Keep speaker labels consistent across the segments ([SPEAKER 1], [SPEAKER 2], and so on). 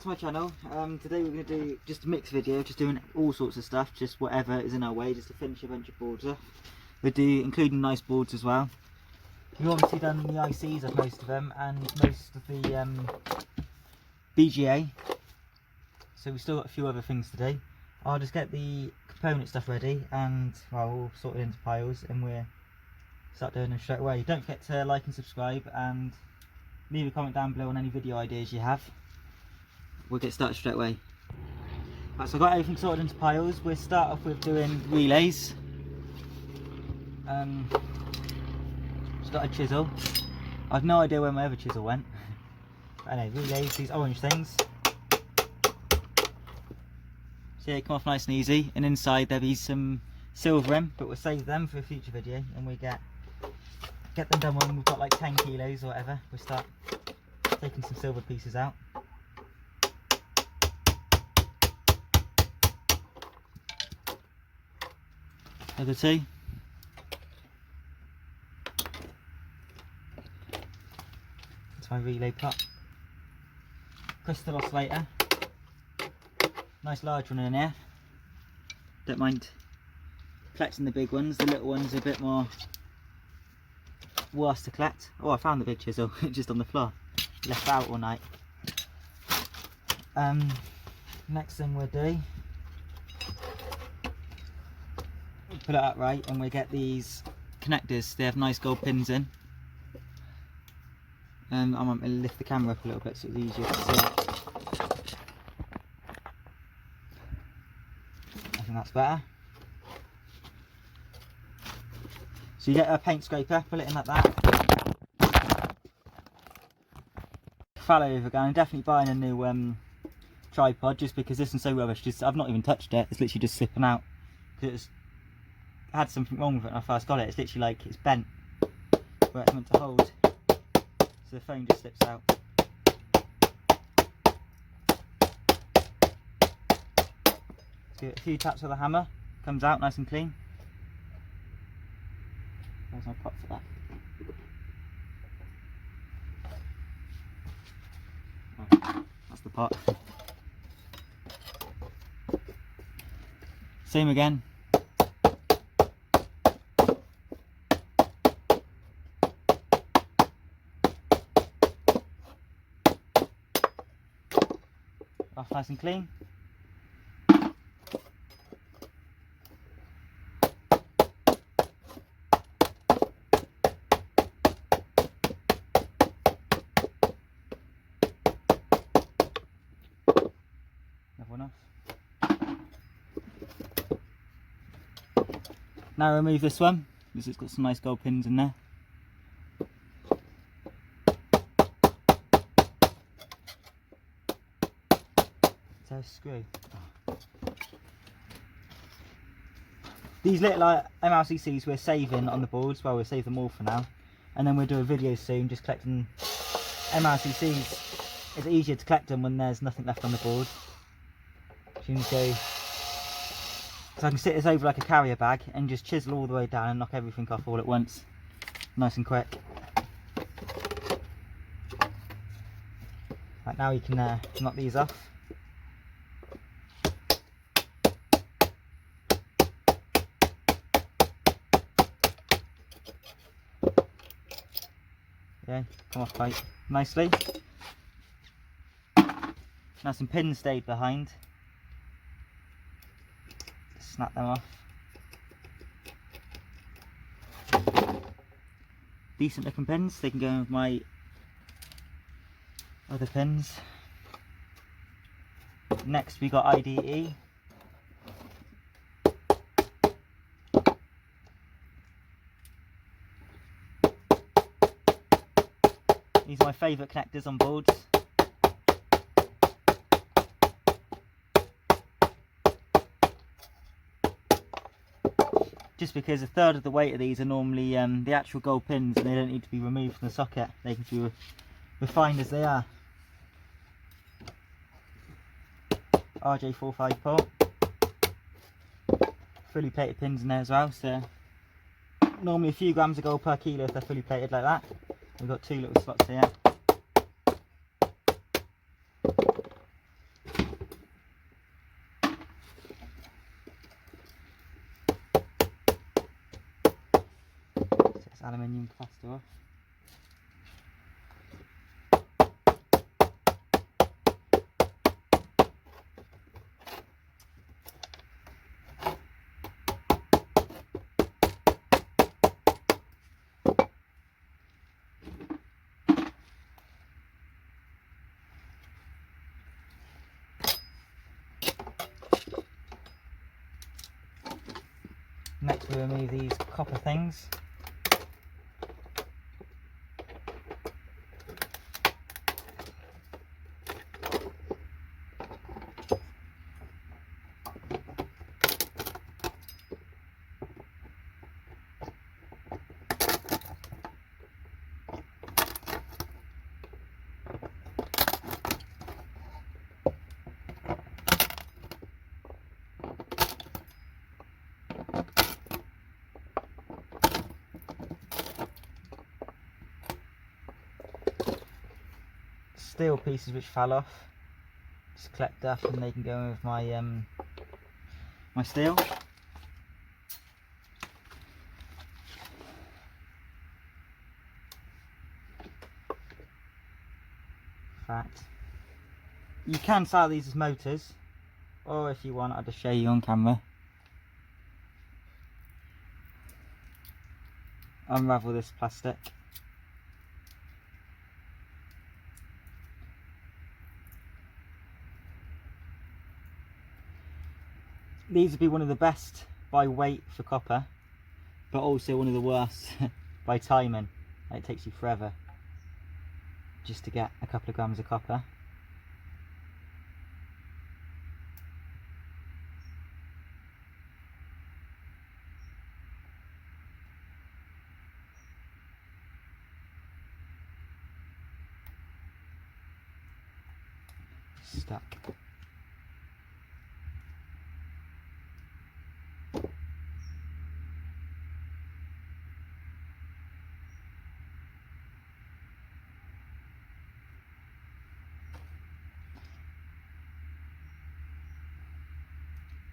[SPEAKER 1] to my channel. Today we're going to do just a mixed video, just doing all sorts of stuff, just whatever is in our way, just to finish a bunch of boards off. We'll do including nice boards as well. We've obviously done the ICs of most of them and most of the BGA, so we've still got a few other things to do. I'll just get the component stuff ready and well, we'll sort it into piles and we'll start doing them straight away. Don't forget to like and subscribe and leave a comment down below on any video ideas you have. We'll get started straight away. Right, so I've got everything sorted into piles. We'll start off with doing relays. Just got a chisel. I've no idea where my other chisel went. But anyway, relays, these orange things. So yeah, come off nice and easy. And inside there'll be some silver in, but we'll save them for a future video and we get them done when we've got like 10 kilos or whatever. We'll start taking some silver pieces out. Number two. That's my relay pot. Crystal oscillator. Nice large one in here. Don't mind collecting the big ones. The little ones are a bit more worse to collect. Oh, I found the big chisel just on the floor. Left it out all night. Next thing we'll do, put it upright and we get these connectors. They have nice gold pins in. And I'm going to lift the camera up a little bit so it's easier to see. I think that's better. So you get a paint scraper, pull it in like that. Fallow over again. I'm definitely buying a new tripod just because this one's so rubbish. I've not even touched it. It's literally just slipping out. Because I had something wrong with it when I first got it. It's literally like it's bent where it's meant to hold. So the phone just slips out. So a few taps with the hammer, comes out nice and clean. There's my pot for that. Oh, that's the pot. Same again. Off nice and clean. Another one off. Now remove this one because it's got some nice gold pins in there. So screw. These little MLCCs we're saving on the boards. Well, we'll save them all for now, and then we'll do a video soon just collecting MLCCs. It's easier to collect them when there's nothing left on the board. So you can go, so I can sit this over like a carrier bag and just chisel all the way down and knock everything off all at once, nice and quick. Right, now you can knock these off. Yeah, come off quite nicely. Now some pins stayed behind. Just snap them off. Decent looking pins, they can go with my other pins. Next we got IDE. These are my favourite connectors on boards. Just because a third of the weight of these are normally the actual gold pins and they don't need to be removed from the socket. They can be refined as they are. RJ45 port. Fully plated pins in there as well, so normally a few grams of gold per kilo if they're fully plated like that. We've got two little slots here. aluminium capacitor off. Next we remove these copper things. Steel pieces which fell off, just collect up and they can go in with my my steel. In fact, you can style these as motors, or if you want, I'll just show you on camera. Unravel this plastic. These would be one of the best by weight for copper, but also one of the worst by timing. It takes you forever just to get a couple of grams of copper. Stuck.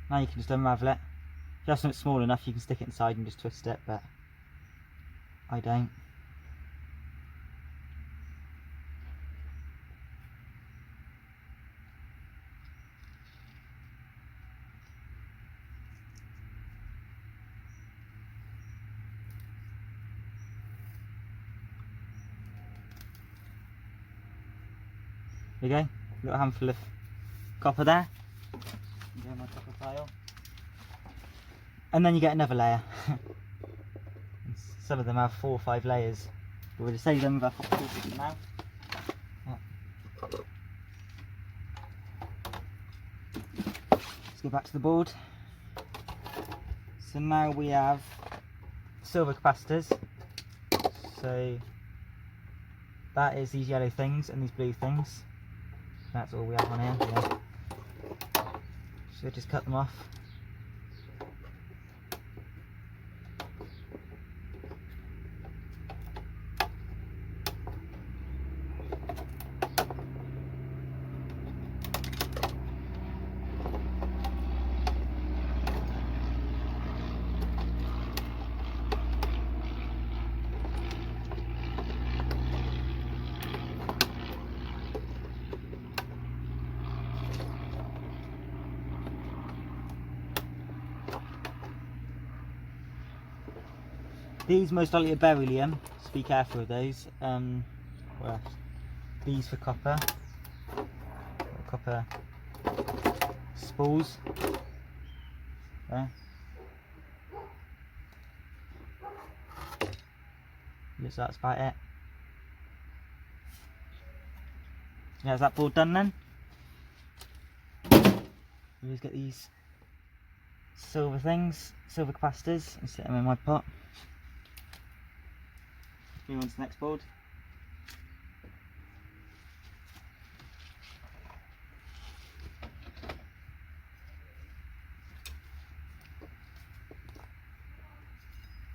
[SPEAKER 1] Now you can just unravel it. If you have something small enough you can stick it inside and just twist it, but I don't. There you go, little handful of copper there. Go my copper pile. And then you get another layer. Some of them have 4 or 5 layers. But we'll just save them with our copper tools for now. Let's go back to the board. So now we have silver capacitors. So that is these yellow things and these blue things. That's all we have on here. Yeah. So just cut them off. These most likely are beryllium, so be careful of those. What else? These for copper. Copper spools. There. Looks like that's about it. Yeah, is that board done then? We just get these silver things, silver capacitors, and stick them in my pot. Move on to the next board.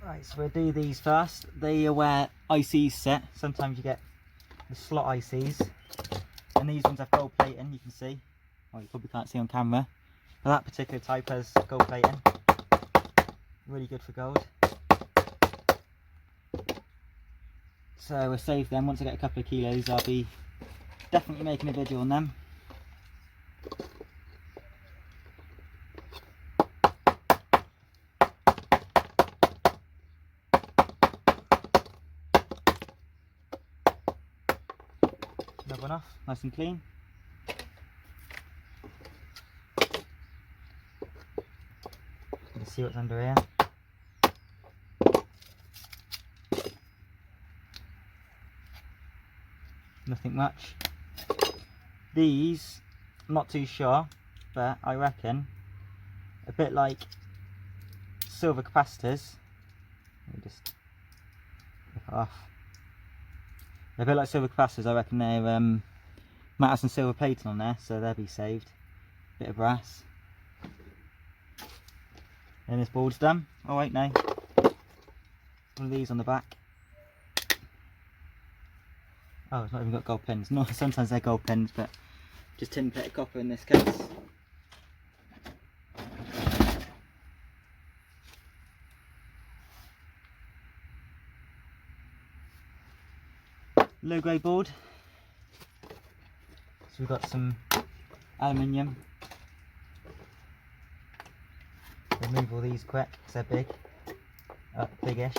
[SPEAKER 1] Right, so we'll do these first. They are where ICs sit. Sometimes you get the slot ICs, and these ones have gold plating, you can see. Well, you probably can't see on camera, but that particular type has gold plating. Really good for gold. So we'll save them. Once I get a couple of kilos, I'll be definitely making a video on them. Another one off, nice and clean. Let's see what's under here. Nothing much. These, I'm not too sure, but I reckon a bit like silver capacitors. Let me just take it off. A bit like silver capacitors, I reckon they might have some silver plating on there, so they'll be saved. Bit of brass. And this board's done. Oh wait, no. One of these on the back. Oh, it's not even got gold pins. No, sometimes they're gold pins, but just tin plated copper in this case. Low grade board. So we've got some aluminium. Remove all these quick because they're big, biggish.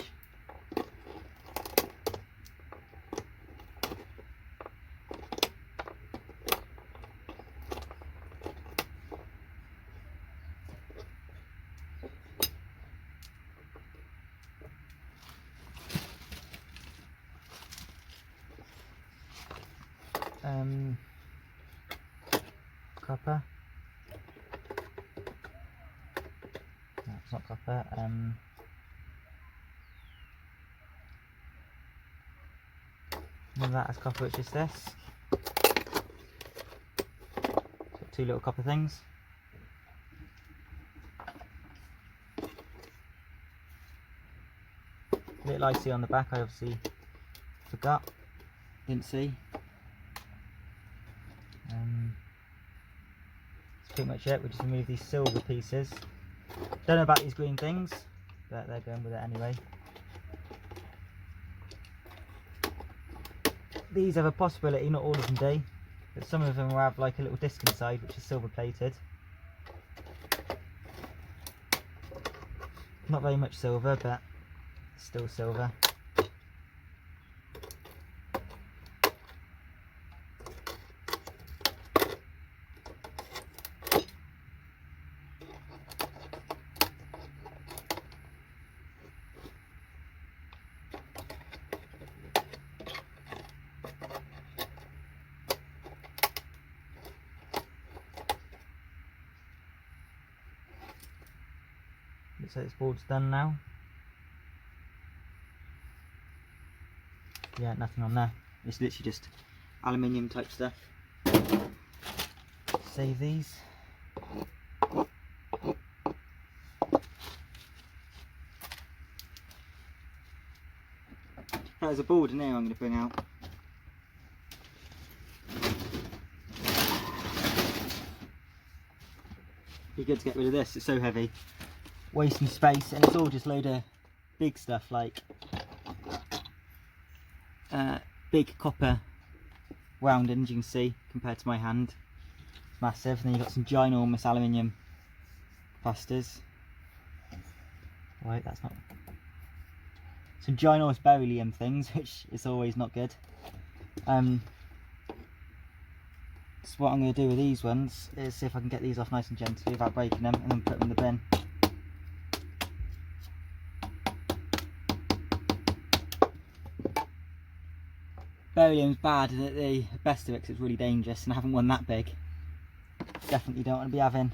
[SPEAKER 1] Copper. No, it's not copper. None of that is copper, it's just this. It's got two little copper things. Little IC on the back, I obviously forgot, didn't see. That's pretty much it. We'll just remove these silver pieces. Don't know about these green things, but they're going with it anyway. These have a possibility, not all of them do, but some of them will have like a little disc inside which is silver plated. Not very much silver, but still silver. Looks like this board's done now. Yeah, nothing on there. It's literally just aluminium type stuff. Save these. There's a board in there I'm going to bring out. Be good to get rid of this, it's so heavy. Wasting space, and it's all just load of big stuff like big copper roundings, you can see, compared to my hand. Massive. And then you've got some ginormous aluminium capacitors. Right, that's not... Some ginormous beryllium things, which is always not good. So what I'm going to do with these ones is see if I can get these off nice and gently without breaking them, and then put them in the bin. Beryllium's bad at the best of it because it's really dangerous, and I haven't one that big. Definitely don't want to be having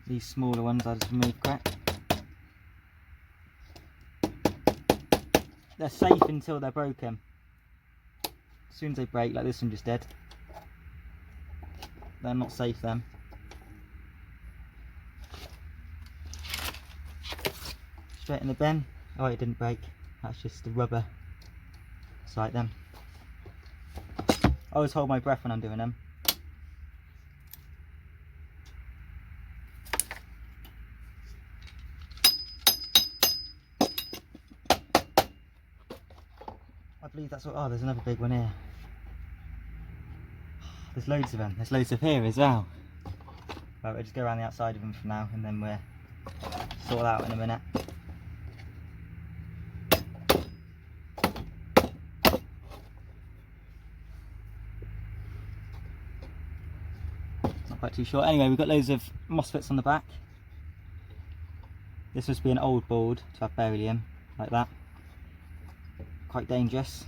[SPEAKER 1] these smaller ones. I'll just remove quick. They're safe until they're broken. As soon as they break, like this one just did, they're not safe then. Straight in the bin. Oh, it didn't break. That's just the rubber. It's like them. I always hold my breath when I'm doing them. believe that's what. Oh, there's another big one here. There's loads of them. There's loads of here as well. Right, we'll just go around the outside of them for now, and then we'll sort it out in a minute. Not quite too sure. Anyway, we've got loads of MOSFETs on the back. This must be an old board to have beryllium like that. Quite dangerous.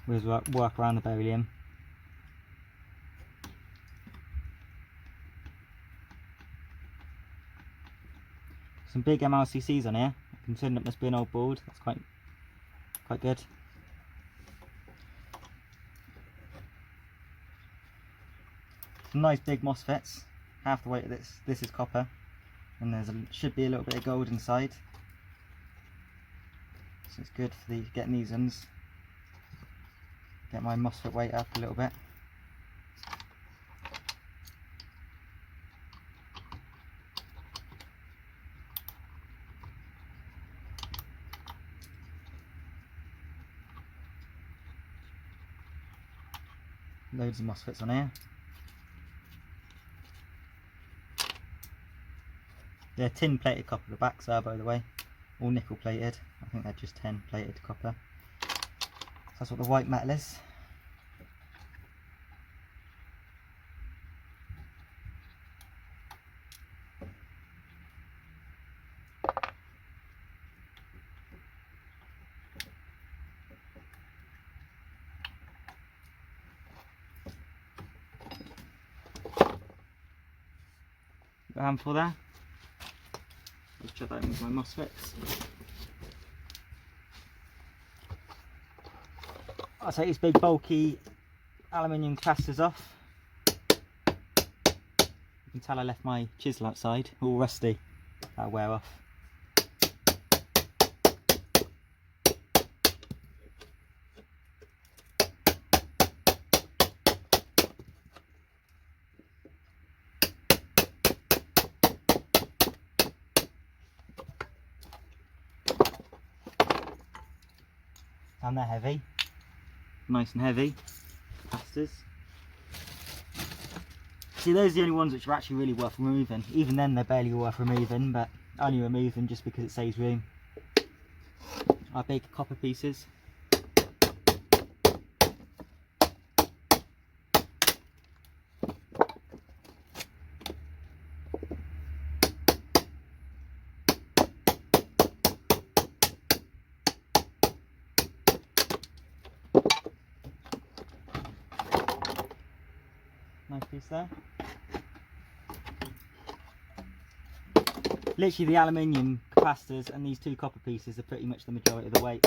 [SPEAKER 1] We'll work around the beryllium. Some big MLCCs on here. Considering it must be an old board, that's quite good. Some nice big MOSFETs. Half the weight of this is copper, and should be a little bit of gold inside. So it's good for getting these ones. Get my MOSFET weight up a little bit. Loads of MOSFETs on here. They're tin plated copper, the backs are, by the way, all nickel plated. I think they're just tin plated copper. So that's what the white metal is. A handful there. Let's check that in with my MOSFETs. I'll take these big bulky aluminium capacitors off. You can tell I left my chisel outside, all rusty. That'll wear off. And they're heavy, nice and heavy capacitors. See, those are the only ones which are actually really worth removing. Even then they're barely worth removing, but I only remove them just because it saves room. Our big copper pieces. Nice piece there. Literally the aluminium capacitors and these two copper pieces are pretty much the majority of the weight.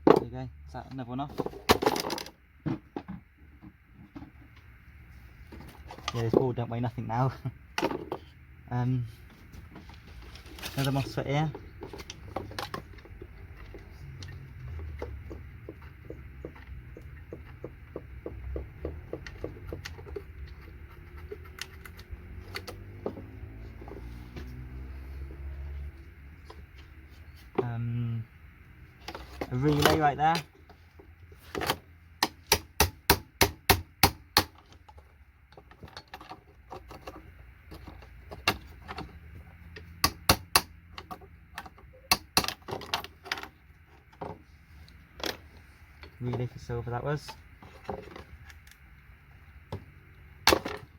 [SPEAKER 1] There you go, is that another one off? Yeah, this board don't weigh nothing now. Another MOSFET here. A relay right there. Relay for silver that was.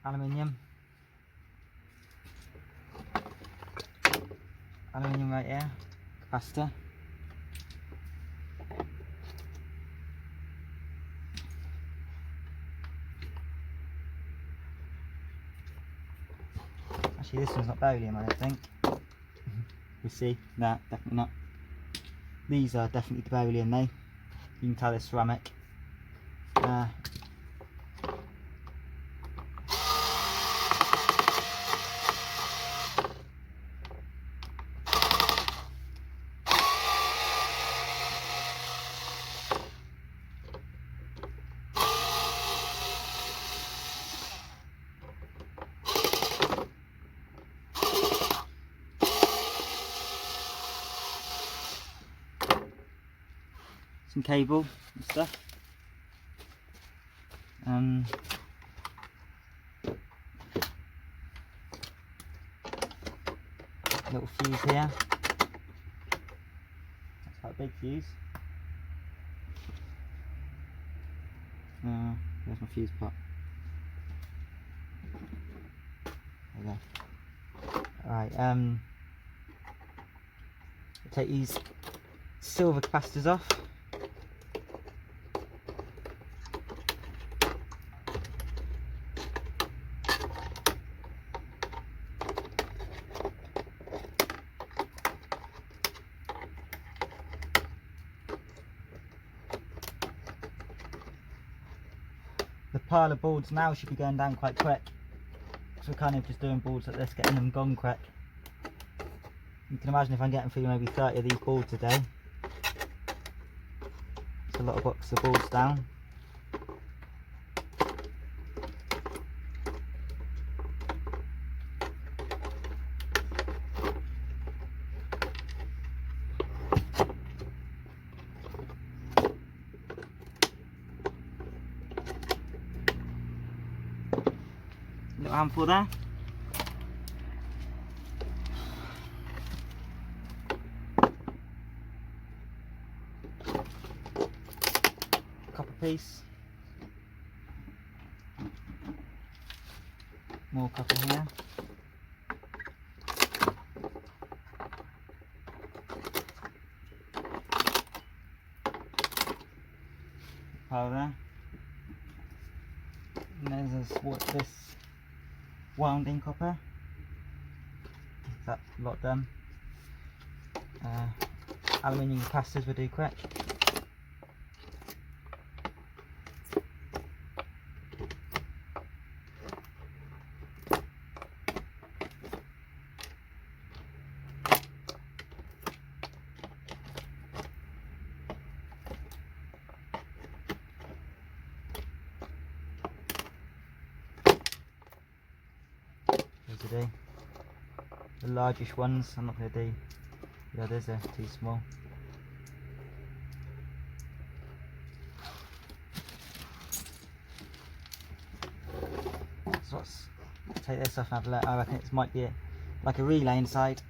[SPEAKER 1] Aluminium. Aluminium right here. Capacitor. Actually, this one's not beryllium, I don't think. We'll see. No, definitely not. These are definitely beryllium, though. You can tell they're ceramic. some cable and stuff. Little fuse here. That's quite a big fuse. There's my fuse pot. There you go. Alright, take these silver capacitors off. The pile of boards now should be going down quite quick, so we're kind of just doing boards like this, getting them gone quick. You can imagine if I'm getting through maybe 30 of these boards a day, it's a lot of boxes of boards down. Little handful there. Copper piece. More copper here. Pile there. And there's this wound-in copper. That lot done. Aluminium capacitors will do quick. To do the largest ones. I'm not going to do the others, they're too small. So let's take this off and have a look. I reckon it might be like a relay inside.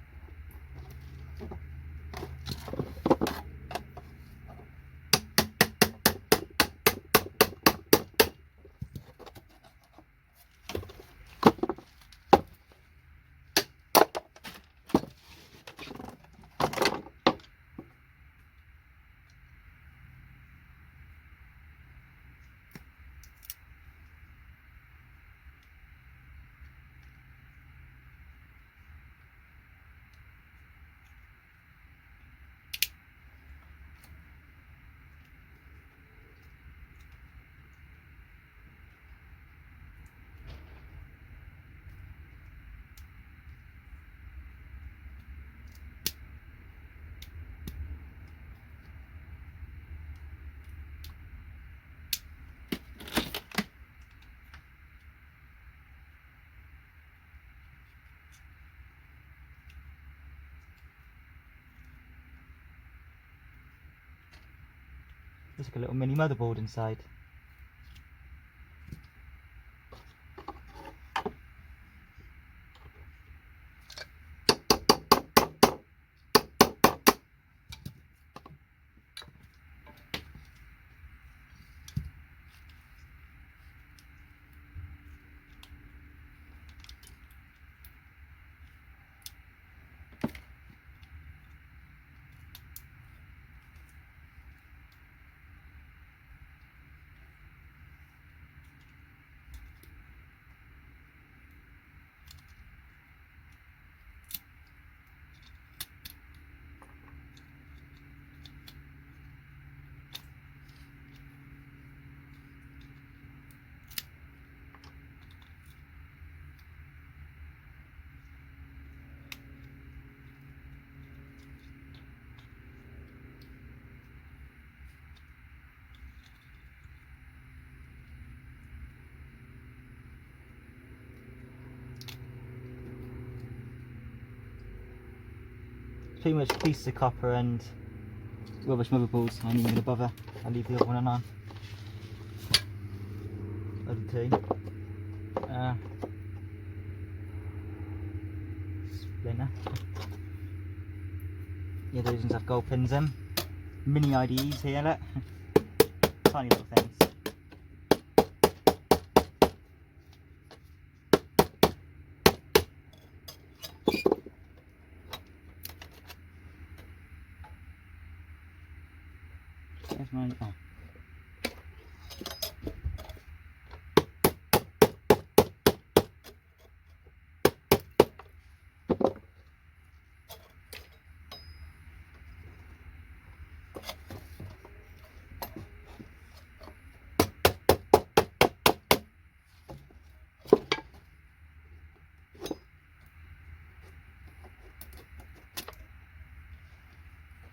[SPEAKER 1] There's like a little mini motherboard inside. Pretty much pieces of copper and rubbish motherboards. I'm not even going to bother. I'll leave the other one on. Other two. Splinter. Yeah, those ones have gold pins in. Mini IDEs here, look. Tiny little things. There's my, oh.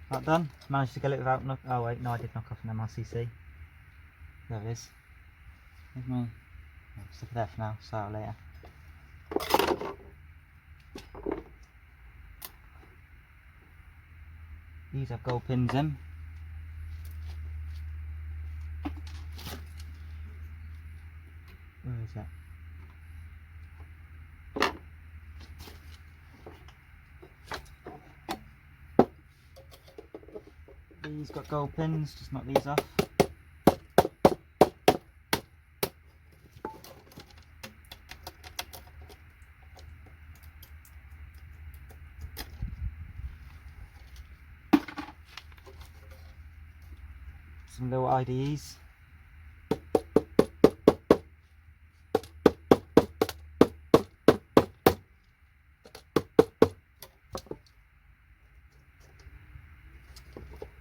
[SPEAKER 1] That done. Managed to get it without knock. Oh wait, no, I did knock off an MRCC. There it is. There's my. I'll stick it there for now. Start later. These have gold pins in. Where is that? These got gold pins, just knock these off. Some little IDEs.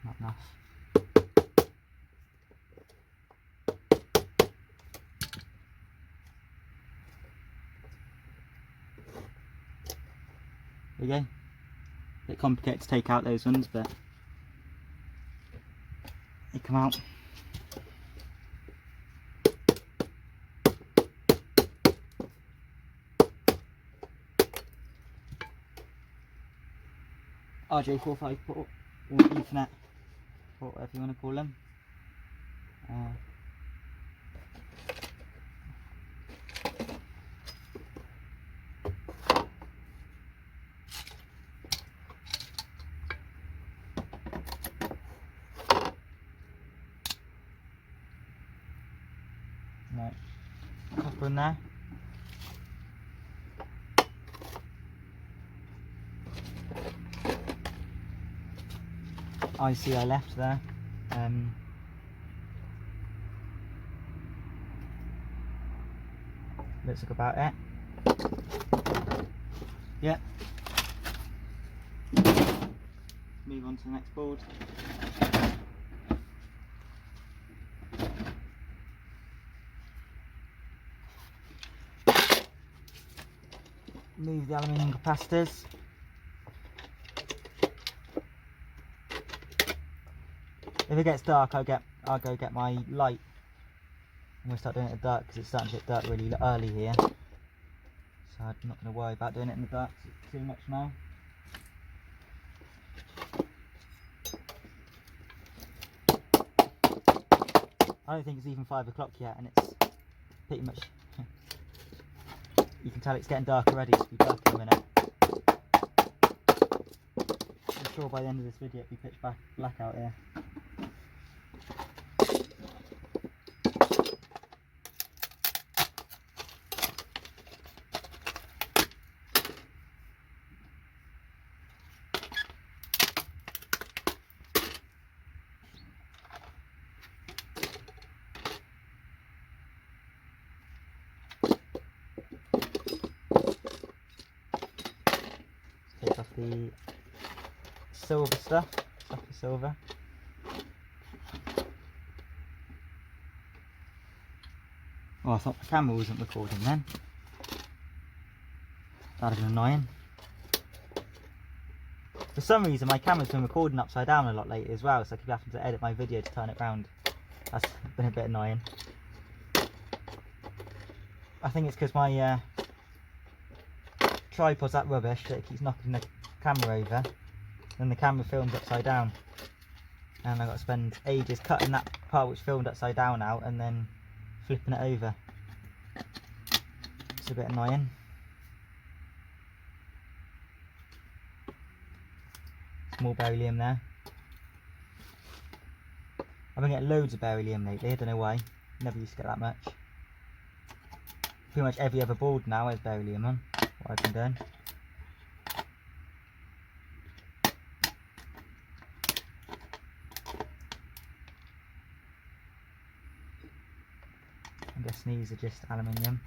[SPEAKER 1] Not enough. There you go. Bit complicated to take out those ones, but they come out. RJ45 port, or Ethernet, or whatever you want to call them. Right, copper in there. IC I left there. Looks like about it. Yeah. Move on to the next board. Move the aluminium capacitors. If it gets dark, I'll go get my light, and we'll start doing it in the dark because it's starting to get dark really early here. So I'm not going to worry about doing it in the dark too much now. I don't think it's even 5 o'clock yet, and it's pretty much. You can tell it's getting dark already. It'll be dark in a minute. I'm sure by the end of this video it'll be pitch black out here. Take off the silver stuff, the silver. Oh, I thought the camera wasn't recording then. That'd have been annoying. For some reason my camera's been recording upside down a lot lately as well, so I keep having to edit my video to turn it round. That's been a bit annoying. I think it's because my tripod's that rubbish that it keeps knocking the camera over, and the camera films upside down. and I've got to spend ages cutting that part which filmed upside down out and then flipping it over. It's a bit annoying. Small beryllium there. I've been getting loads of beryllium lately, I don't know why. Never used to get that much. Pretty much every other board now has beryllium on, what I've been doing. I'm guessing these are just aluminium.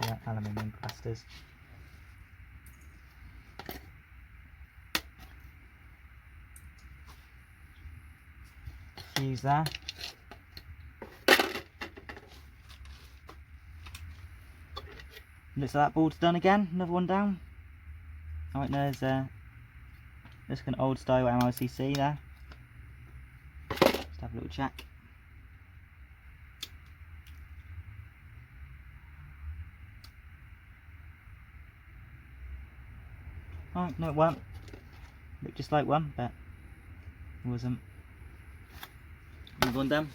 [SPEAKER 1] Yeah, aluminium plasters. Fuse there. Looks like that board's done again. Another one down. Alright, there's just an old style MLCC there. Just have a little check. Alright, no it weren't. Looked just like one, but it wasn't. Move on down.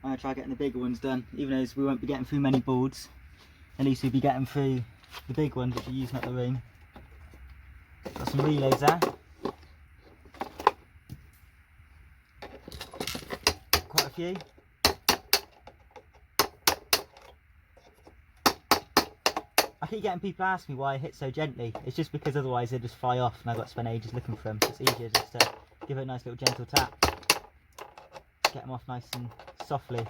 [SPEAKER 1] I'm going to try getting the bigger ones done, even though we won't be getting through many boards. At least we'll be getting through the big ones which are using up the room. Got some relays there. Quite a few. I keep getting people ask me why I hit so gently. It's just because otherwise they just fly off and I've got to spend ages looking for them. So it's easier just to give it a nice little gentle tap. Get them off nice and softly.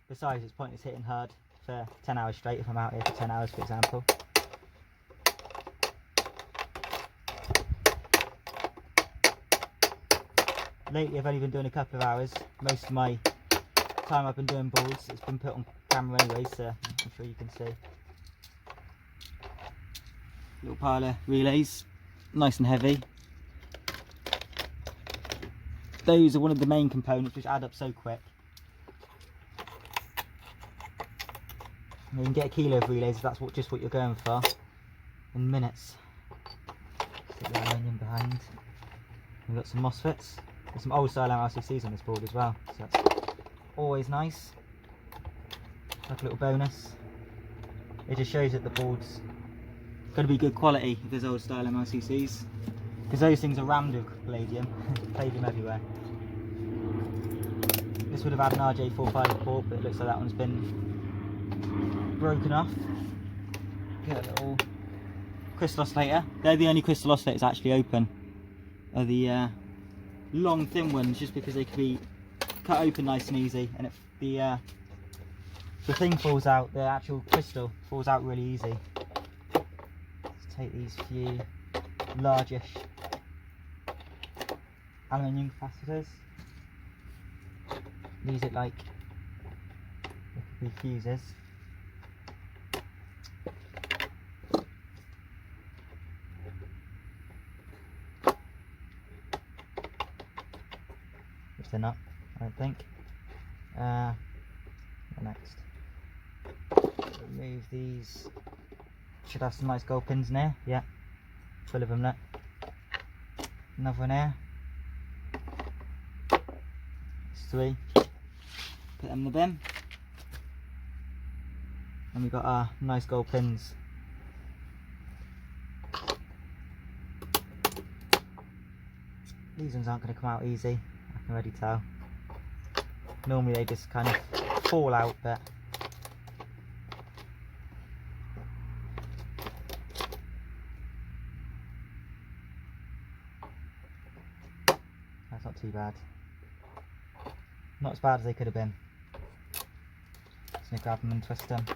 [SPEAKER 1] Besides, it's pointless hitting hard for 10 hours straight if I'm out here for 10 hours, for example. Lately I've only been doing a couple of hours. Most of my time I've been doing boards, it's been put on camera anyway, so I'm sure you can see. Little pile of relays, nice and heavy. Those are one of the main components which add up so quick. You can get a kilo of relays if that's just what you're going for in minutes. Stick the aluminium behind. We've got some MOSFETs. There's some old style MLCCs on this board as well, so that's always nice. Like a little bonus. It just shows that the board's going to be good quality if there's old style MLCCs. Because those things are rammed with palladium. Palladium everywhere. This would have had an RJ45 port, but it looks like that one's been broken off. Get a little crystal oscillator. They're the only crystal oscillators actually open. Are the long thin ones, just because they can be cut open nice and easy, and if the thing falls out, the actual crystal falls out really easy. Let's take these few largish aluminium capacitors. These look like they could be fuses. Which they're not, I don't think. Next, remove these. Should have some nice gold pins in there. Yeah, full of them. Look. Another one here. It's 3. Put them in the bin. And we've got our nice gold pins. These ones aren't going to come out easy, I can already tell. Normally they just kind of fall out, but that's not too bad. Not as bad as they could have been. Just gonna grab them and twist them.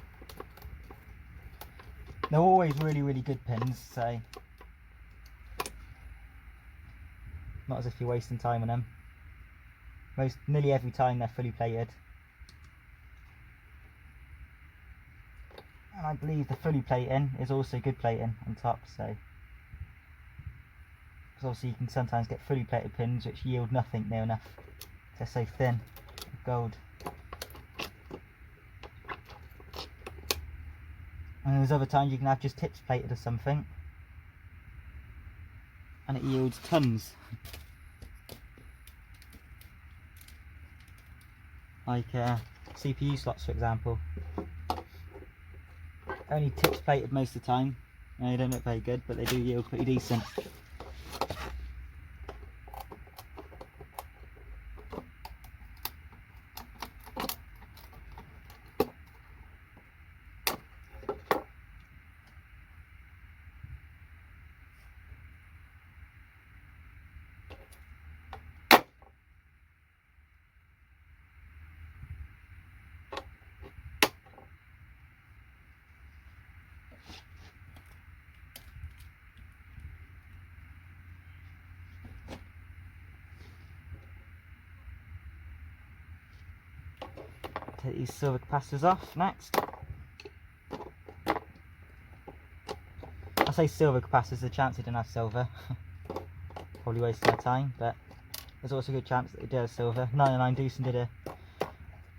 [SPEAKER 1] They're always really, really good pins, so not as if you're wasting time on them. Nearly every time they're fully plated. And I believe the fully plating is also good plating on top, so because obviously you can sometimes get fully plated pins which yield nothing near enough They're so thin with gold. And there's other times you can have just tips plated or something, and it yields tons. Like CPU slots, for example. Only tips plated most of the time, and they don't look very good, but they do yield pretty decent. Take these silver capacitors off next. I say silver capacitors, the chance they didn't have silver. Probably wasting their time, but there's also a good chance that they did have silver. 99 Doosan did a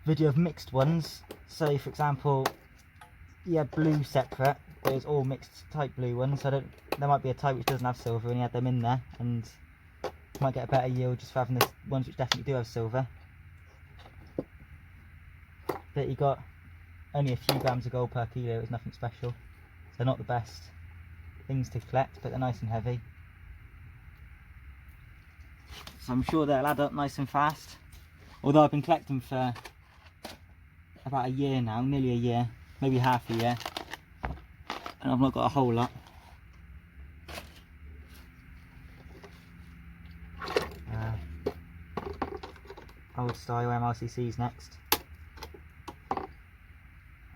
[SPEAKER 1] video of mixed ones. So for example, he had blue separate, but it's all mixed type blue ones. So there might be a type which doesn't have silver and he had them in there, and you might get a better yield just for having the ones which definitely do have silver. But he got only a few grams of gold per kilo. It was nothing special. So not the best things to collect, but they're nice and heavy. So I'm sure they'll add up nice and fast. Although I've been collecting for about a year now, nearly a year, maybe half a year, and I've not got a whole lot. Old style MLCCs next.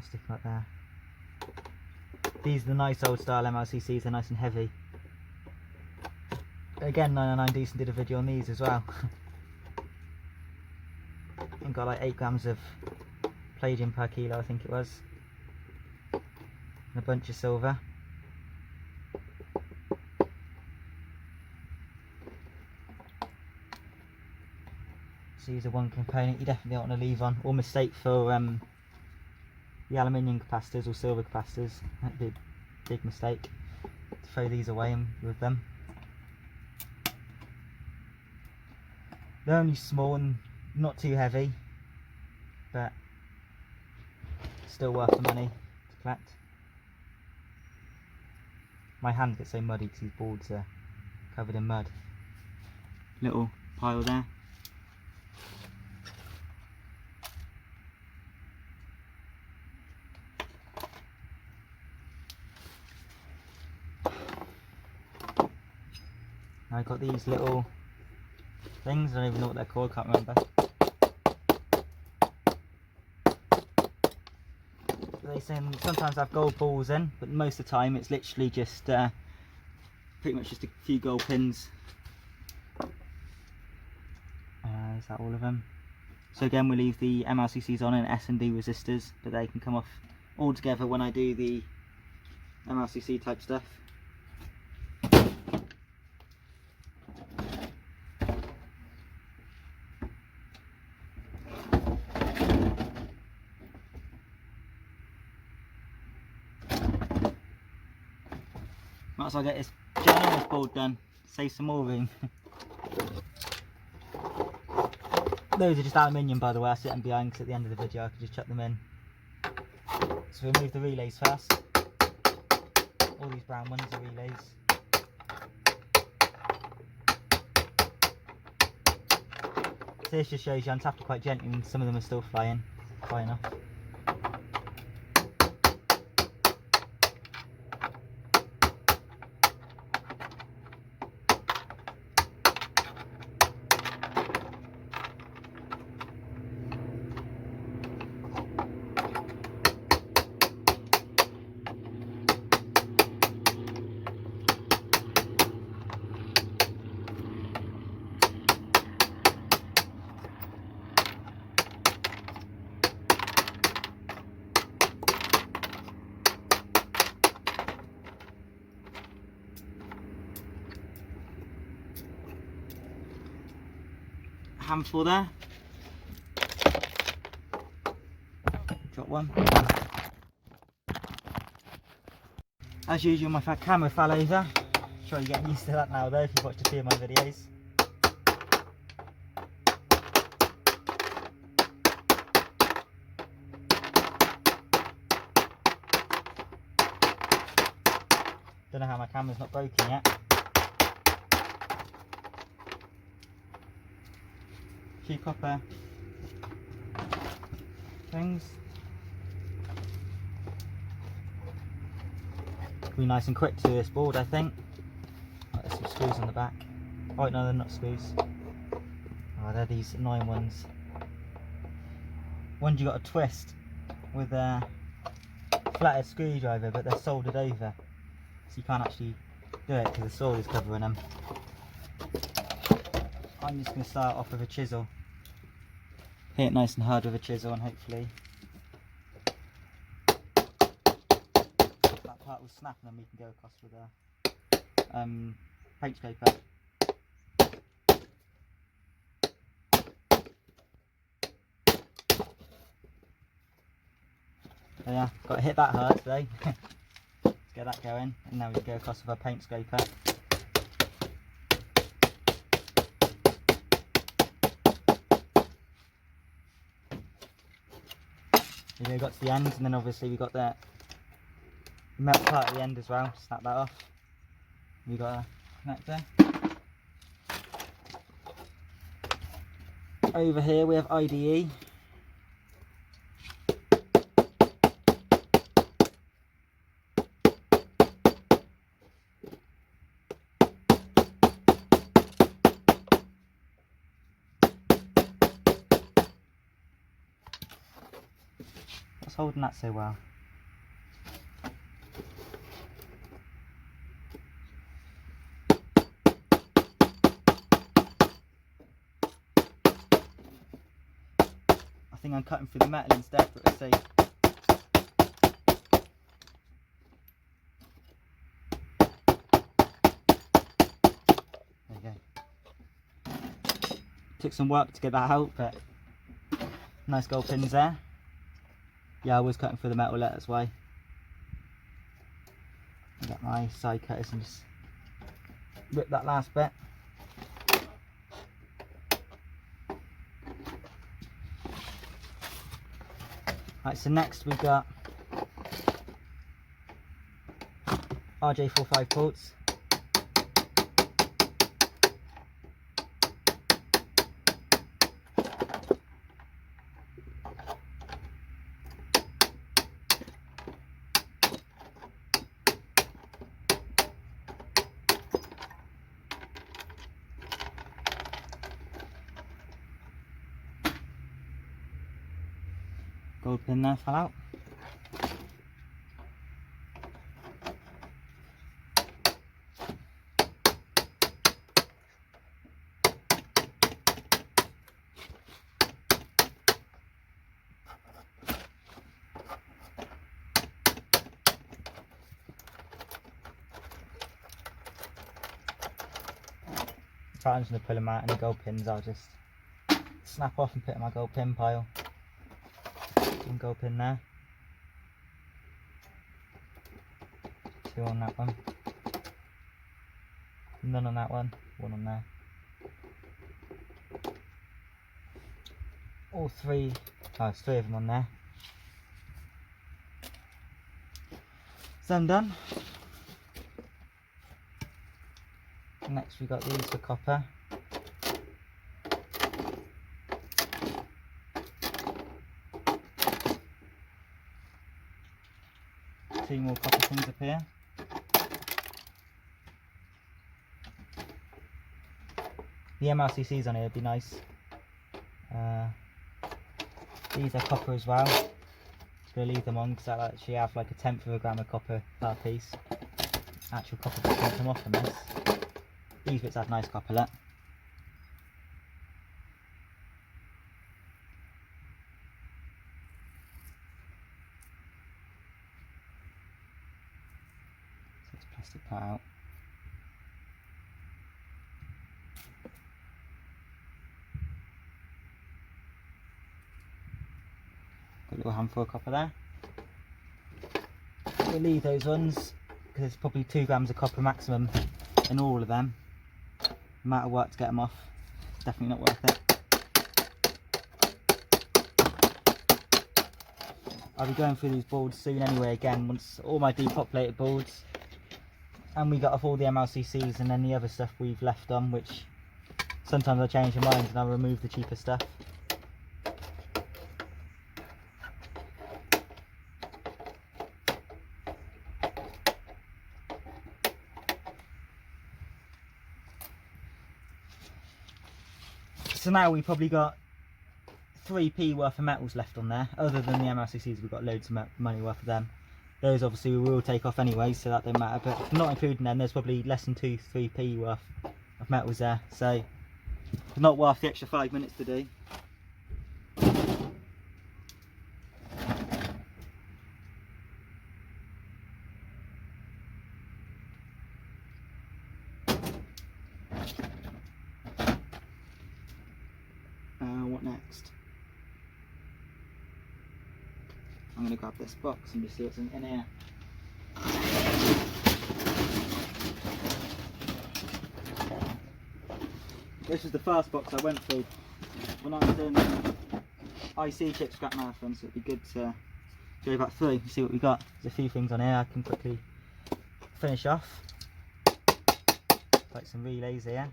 [SPEAKER 1] Stick them up there. These are the nice old style MLCCs, they're nice and heavy. Again, 99 Doosan did a video on these as well. And got like 8 grams of palladium per kilo, I think it was. And a bunch of silver. So these are one component you definitely don't want to leave on, or mistake for the aluminium capacitors or silver capacitors. That'd be a big mistake to throw these away with them. They're only small and not too heavy, but still worth the money to collect. My hand gets so muddy because these boards are covered in mud. Little pile there. I got these little things, I don't even know what they're called, can't remember. They sometimes have gold balls in, but most of the time it's literally just pretty much just a few gold pins. Is that all of them? So again, we leave the MLCCs on and S&D resistors, but they can come off all together when I do the MLCC type stuff. Might as well get this ginormous board done, save some more room. Those are just aluminium, by the way, I sit them behind because at the end of the video I could just chuck them in. So we remove the relays first. All these brown ones are relays. So this just shows you I'm tapping quite gently and some of them are still flying. Fine enough. Handful there. Got one. As usual, my camera fell over. Sure you're getting used to that now though if you've watched a few of my videos. Don't know how my camera's not broken yet. Few copper things. Be nice and quick to this board, I think. Oh, there's some screws on the back. Oh no, they're not screws. Oh, they're these annoying ones. Ones you got to twist with a flathead screwdriver, but they're soldered over, so you can't actually do it because the solder's covering them. I'm just going to start off with a chisel. Hit it nice and hard with a chisel, and hopefully that part will snap, and then we can go across with a paint scraper. So yeah, got to hit that hard today. Let's get that going, and now we can go across with a paint scraper. We got to the end, and then obviously we got the metal part at the end as well. Snap that off. We got a connector. Over here we have IDE. What's holding that so well? I think I'm cutting through the metal instead, but let's see. There you go. Took some work to get that out, but nice gold pins there. Yeah, I was cutting through the metal, that's why. I got my side cutters and just rip that last bit. Right, so next we've got RJ45 ports. Gold pin there fell out. I'm just going to pull them out, and the gold pins I'll just snap off and put in my gold pin pile. One gold pin there. Two on that one. None on that one. One on there. All three. Oh, there's three of them on there. So I'm done. Next we got these for copper. Two more copper things up here. The MRCCs on here would be nice. These are copper as well. Just going to leave them on because I actually have like 1/10 of a gram of copper per piece. Actual copper bits won't come off on this. These bits have nice copper look. So it's plastic part out. Got a little handful of copper there. We'll leave those ones because there's probably 2 grams of copper maximum in all of them. No matter what, to get them off, it's definitely not worth it. I'll be going through these boards soon anyway again, once all my depopulated boards, and we got off all the MLCCs and then the other stuff we've left on, which sometimes I change my mind and I'll remove the cheaper stuff. So now we've probably got 3p worth of metals left on there. Other than the MLCCs, we've got loads of money worth of them. Those obviously we will take off anyway, so that don't matter, but not including them, there's probably less than 2-3p worth of metals there, so not worth the extra 5 minutes to do. What next? I'm going to grab this box and just see what's in here. This was the first box I went through when I was doing the IC chip scrap marathon, so it'd be good to go back through and see what we got. There's a few things on here I can quickly finish off, like some relays here.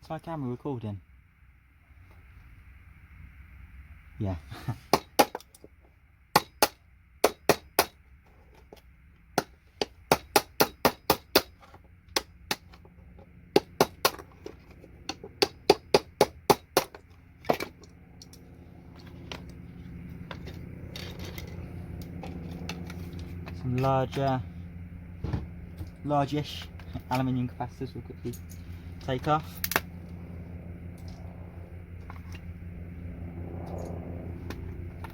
[SPEAKER 1] Is my camera recording? Yeah. Some large-ish aluminium capacitors we'll quickly take off.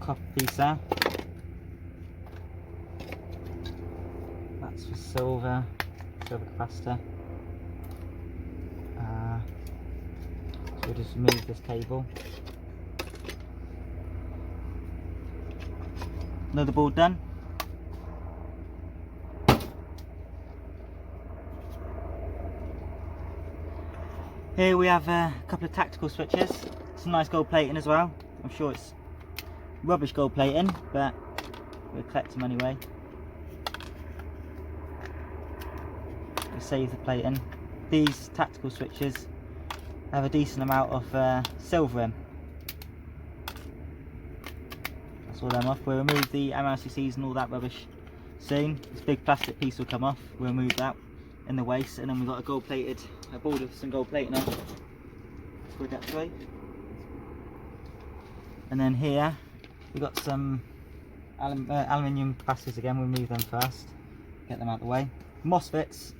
[SPEAKER 1] Copper piece there. That's for silver capacitor. So we'll just remove this cable. Another board done. Here we have a couple of tactical switches, some nice gold plating as well. I'm sure it's rubbish gold plating, but we'll collect them anyway. We'll save the plating. These tactical switches have a decent amount of silver in. That's all them off. We'll remove the MLCCs and all that rubbish soon. This big plastic piece will come off. We'll remove that in the waste, and then we've got a gold plated, a board with some gold plating on. We'll get through. And then here we've got some aluminium capacitors again. We'll remove them first, get them out of the way. MOSFETs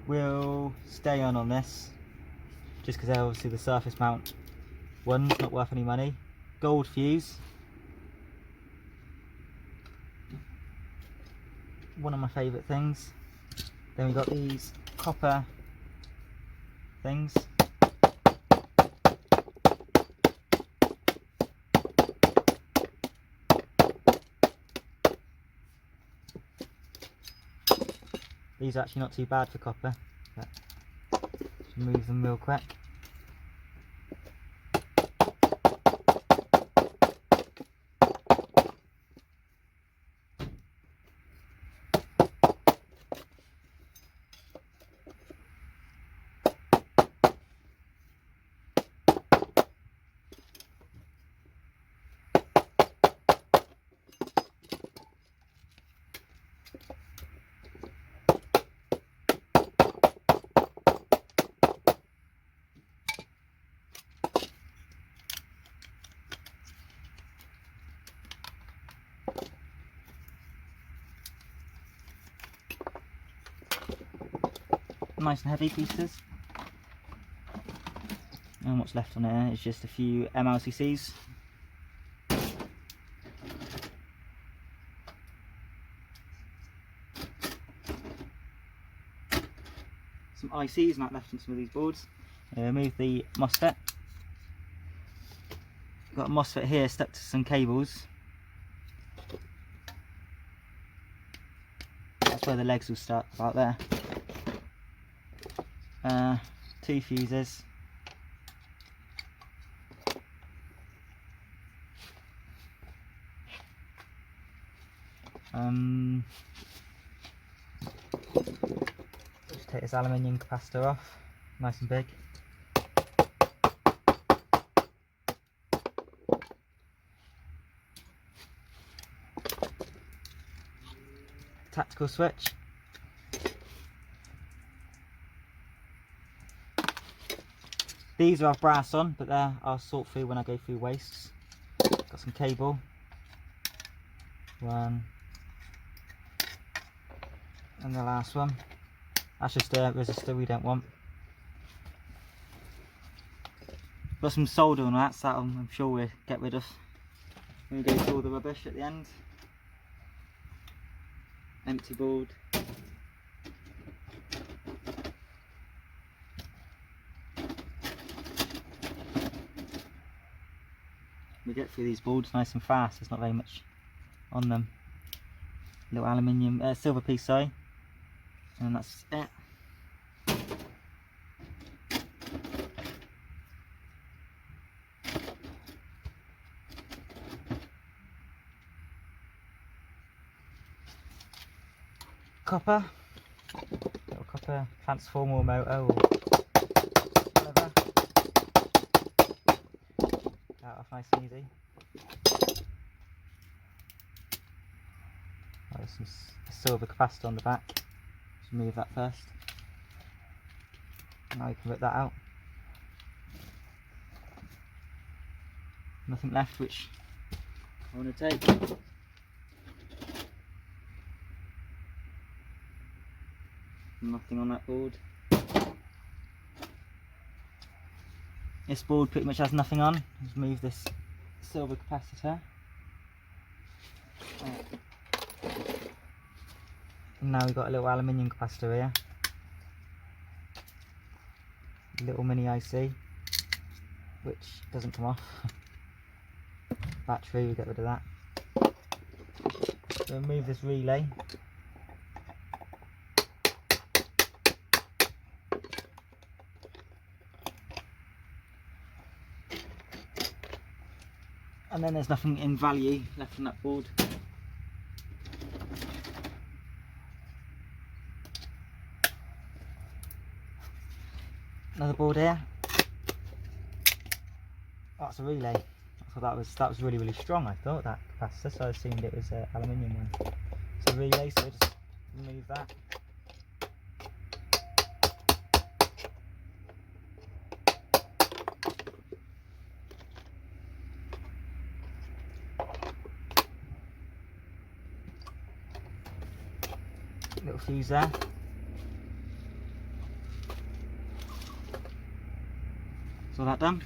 [SPEAKER 1] will stay on this, just because they're obviously the surface mount ones, not worth any money. Gold fuse, one of my favourite things. Then we've got these copper things. These are actually not too bad for copper, but just remove them real quick. Nice and heavy pieces. And what's left on there is just a few MLCCs. Some ICs not left on some of these boards. Remove the MOSFET. got a MOSFET here stuck to some cables. That's where the legs will start, about there. 2 fuses. Just take this aluminium capacitor off, nice and big. Tactical switch. These are brass on, but I'll sort through when I go through wastes. Got some cable. One. And the last one. That's just a resistor we don't want. Got some solder on that, so I'm sure we'll get rid of when we go through all the rubbish at the end. Empty board. We get through these boards nice and fast, there's not very much on them. Little aluminium, silver piece, sorry. And that's it. Copper, little copper transformer motor or whatever. That off nice and easy. There's some silver capacitor on the back. Just remove that first. Now you can rip that out. Nothing left which I want to take. Nothing on that board. This board pretty much has nothing on. Just move this silver capacitor. And now we've got a little aluminium capacitor here. Little mini IC, which doesn't come off. Battery, we get rid of that. So remove this relay. And then there's nothing in value left on that board. Another board here. Oh, it's a relay. I thought that was really strong. I thought that capacitor, so I assumed it was an aluminium one. It's a relay, so just remove that. Little fuse there. So that done.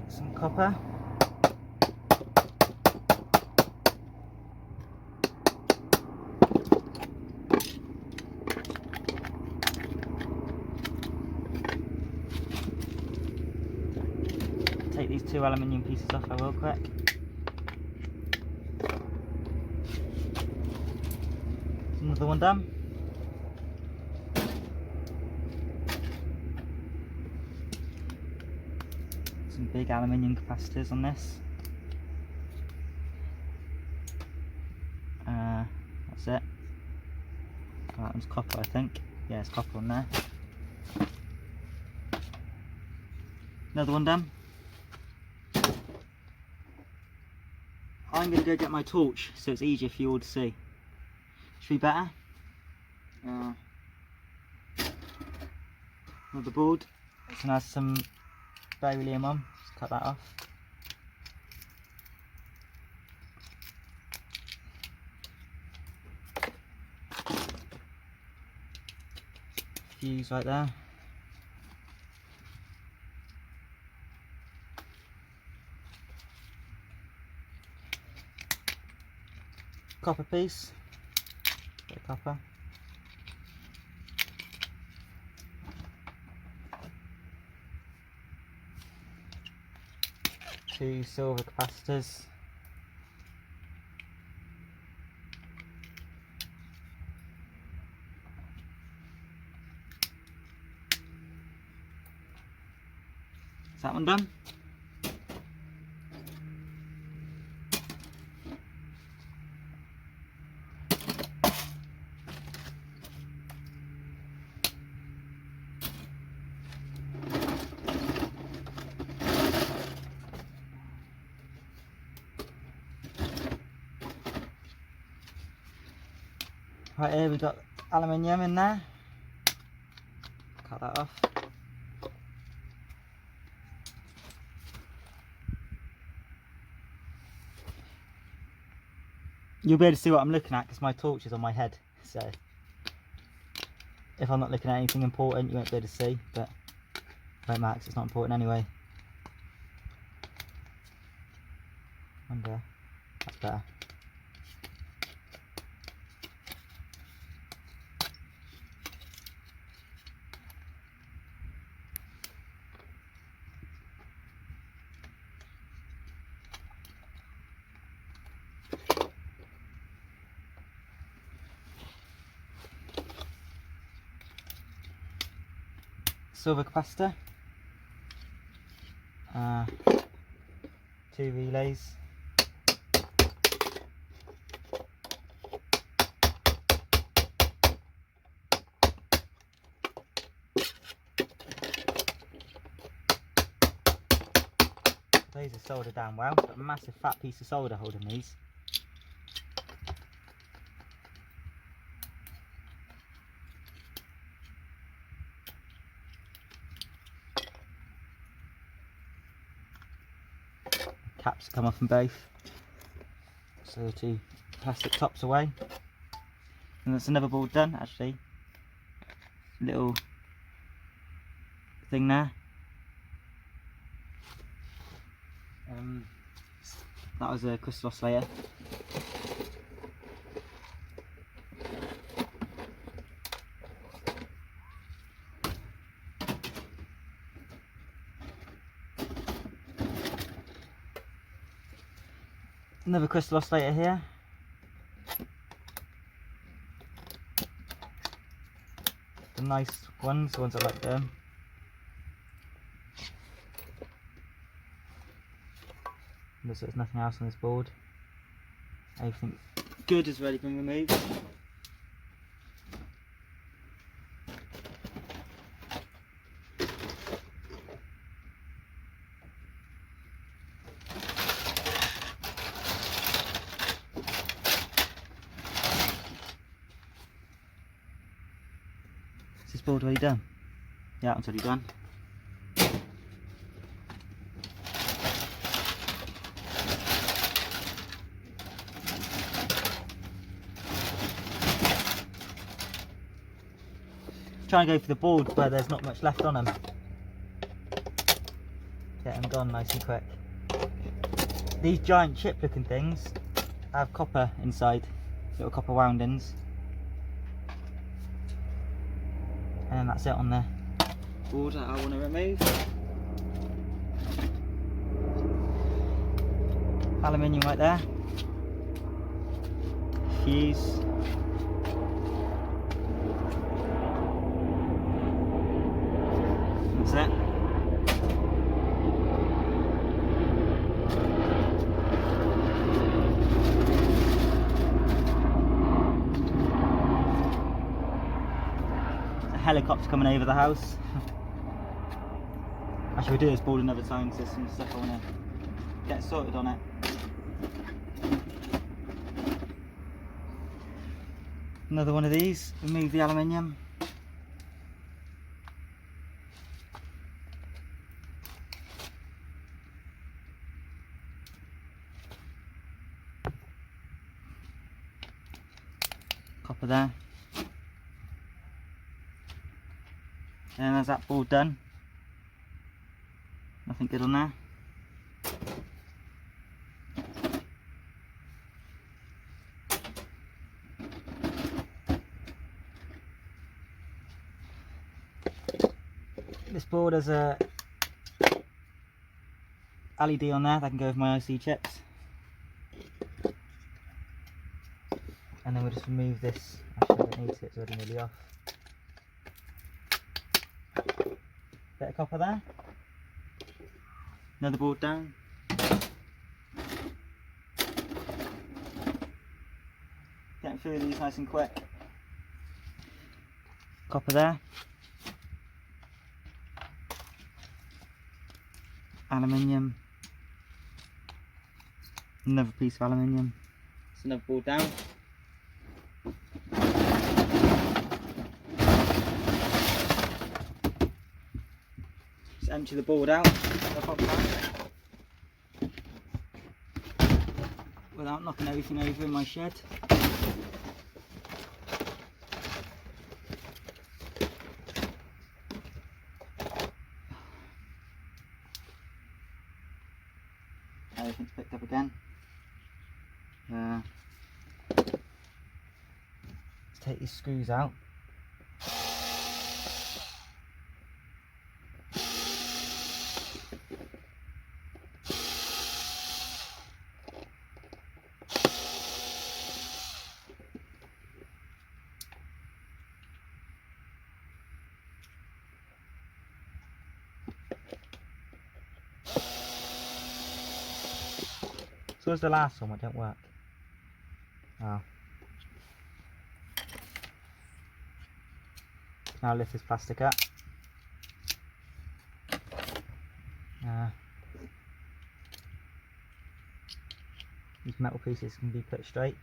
[SPEAKER 1] Some copper. Take these 2 aluminium pieces off, I will quick. Another one done. Some big aluminium capacitors on this. That's it. That one's copper, I think. Yeah, it's copper on there. Another one done. I'm going to go get my torch so it's easier for you all to see. Should be better. Another board. This one has some beryllium on. Just cut that off. Fuse right there. Copper piece. copper. 2 silver capacitors. Is that one done? Right here we've got aluminium in there. Cut that off. You'll be able to see what I'm looking at because my torch is on my head, so if I'm not looking at anything important you won't be able to see, but don't matter 'cause it's not important anyway. Under, that's better. Silver capacitor, 2 relays, these are soldered down well. Got a massive fat piece of solder holding these. Caps come off from both, so the 2 plastic tops away, and that's another board done. Actually, little thing there. That was a crystal oscillator. Another crystal oscillator here. The nice ones, the ones I like them. Looks like there's nothing else on this board. Everything good has already been removed. Is this board already done? Yeah, that one's already done. Try and go for the boards where there's not much left on them. Get them gone nice and quick. These giant chip looking things have copper inside, little copper woundings. And then that's it on the board that I want to remove. Aluminium right there. Fuse. That's it. There's a helicopter coming over the house. Actually, we'll do this board another time because there's some stuff I want to get sorted on it. Another one of these, remove the aluminium. Copper there. And there's that board done. Nothing good on there. This board has a LED on there that can go with my IC chips. And then we'll just remove this. Actually, I don't need to, it's already nearly off. Bit of copper there. Another board down. Getting through these nice and quick. Copper there. Aluminium. Another piece of aluminium. It's another board down. Just empty the board out without knocking everything over in my shed. Everything's picked up again. Let's take these screws out. So was the last one, it don't work. Oh. Now lift this plastic up. These metal pieces can be put straight.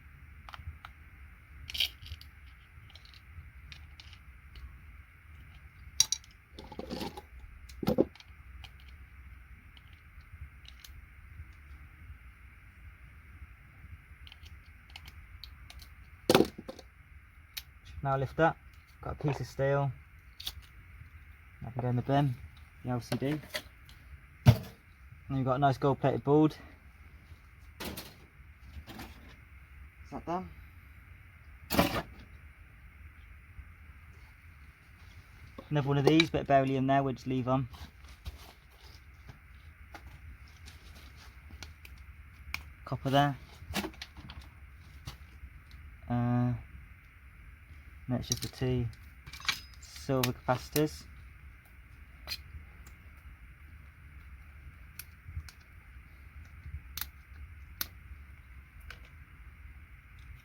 [SPEAKER 1] Now lift up, got a piece of steel, that can go in the bin, the LCD. And you've got a nice gold plated board. Is that done? Another one of these, bit of beryllium there, we'll just leave on. Copper there. And it's just the two silver capacitors.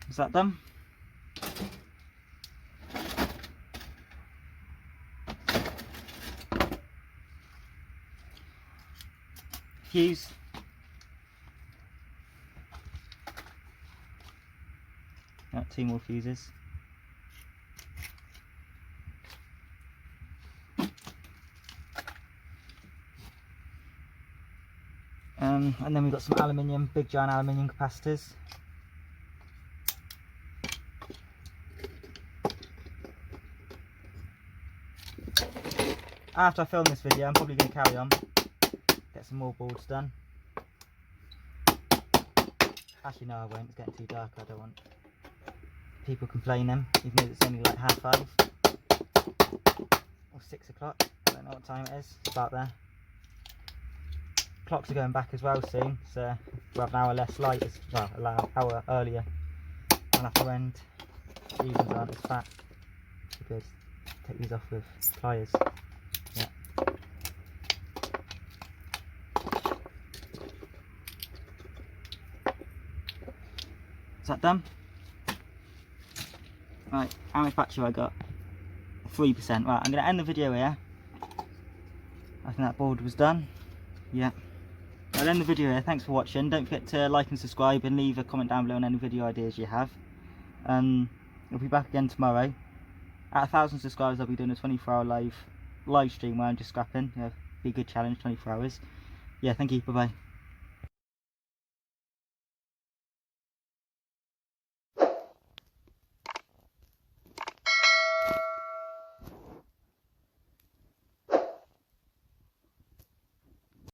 [SPEAKER 1] Is that done? Fuse. Got two more fuses. And then we've got some aluminium, big giant aluminium capacitors. After I film this video, I'm probably going to carry on, get some more boards done. Actually no, I won't, it's getting too dark, I don't want people complaining, even though it's only like 5:30 or 6 o'clock, I don't know what time it is, it's about there. Clocks are going back as well soon, so we'll have an hour less light, well, an hour earlier. I'll have to end, these ones aren't as fat, because take these off with pliers. Yeah. Is that done? Right, how much battery I got? 3%. Right, I'm going to end the video here. I think that board was done. Yeah. I'll end the video here. Thanks for watching. Don't forget to like and subscribe and leave a comment down below on any video ideas you have. I'll be back again tomorrow. At 1,000 subscribers, I'll be doing a 24-hour live stream where I'm just scrapping. Yeah, be a good challenge, 24 hours. Yeah, thank you. Bye bye.